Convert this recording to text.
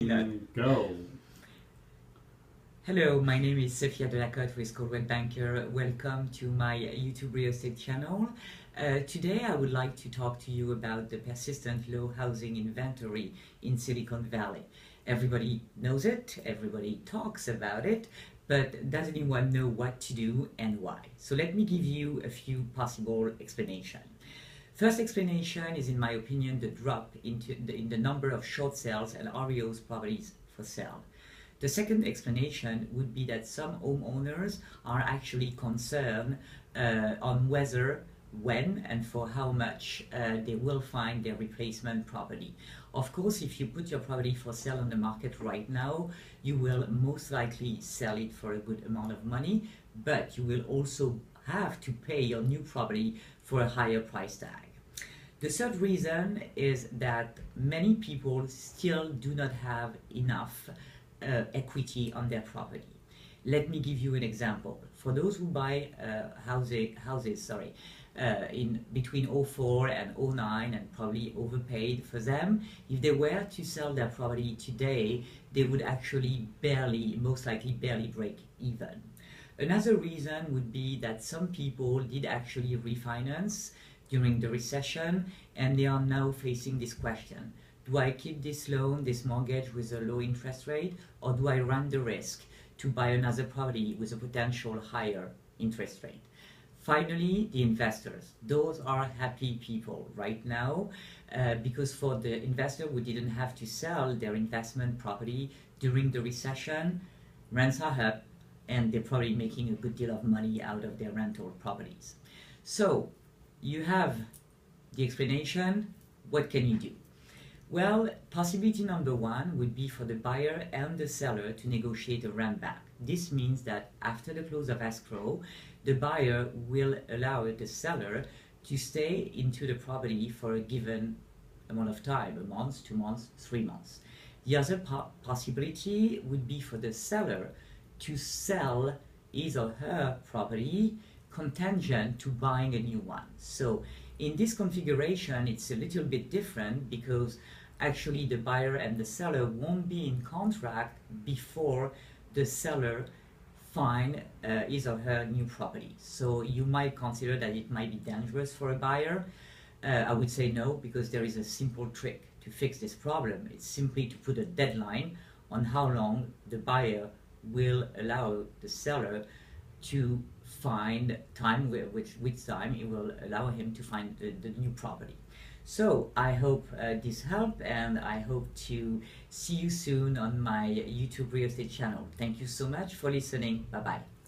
Go. Hello, my name is Sophia Delacotte with Coldwell Banker. Welcome to my YouTube real estate channel. Today I would like to talk to you about the persistent low housing inventory in Silicon Valley. Everybody knows it, everybody talks about it, but does anyone know what to do and why? So let me give you a few possible explanations. First explanation is, in my opinion, the drop in the number of short sales and REOs properties for sale. The second explanation would be that some homeowners are actually concerned on whether, when, and for how much they will find their replacement property. Of course, if you put your property for sale on the market right now, you will most likely sell it for a good amount of money, but you will also have to pay your new property for a higher price tag. The third reason is that many people still do not have enough equity on their property. Let me give you an example. For those who buy houses in between 2004 and 2009 and probably overpaid for them, if they were to sell their property today, they would actually most likely barely break even. Another reason would be that some people did actually refinance during the recession, and they are now facing this question: do I keep this loan, this mortgage with a low interest rate, or do I run the risk to buy another property with a potential higher interest rate? Finally, the investors. Those are happy people right now because for the investor who didn't have to sell their investment property during the recession, rents are up and they're probably making a good deal of money out of their rental properties. So you have the explanation. What can you do? Well, possibility number one would be for the buyer and the seller to negotiate a rent back. This means that after the close of escrow, the buyer will allow the seller to stay into the property for a given amount of time, a month, 2 months, 3 months. The other possibility would be for the seller to sell his or her property contingent to buying a new one. So in this configuration, it's a little bit different because actually the buyer and the seller won't be in contract before the seller find his or her new property. So you might consider that it might be dangerous for a buyer. I would say no, because there is a simple trick to fix this problem. It's simply to put a deadline on how long the buyer will allow the seller to find time, which time it will allow him to find the new property. So I hope this helped, and I hope to see you soon on my YouTube real estate channel. Thank you so much for listening. Bye bye.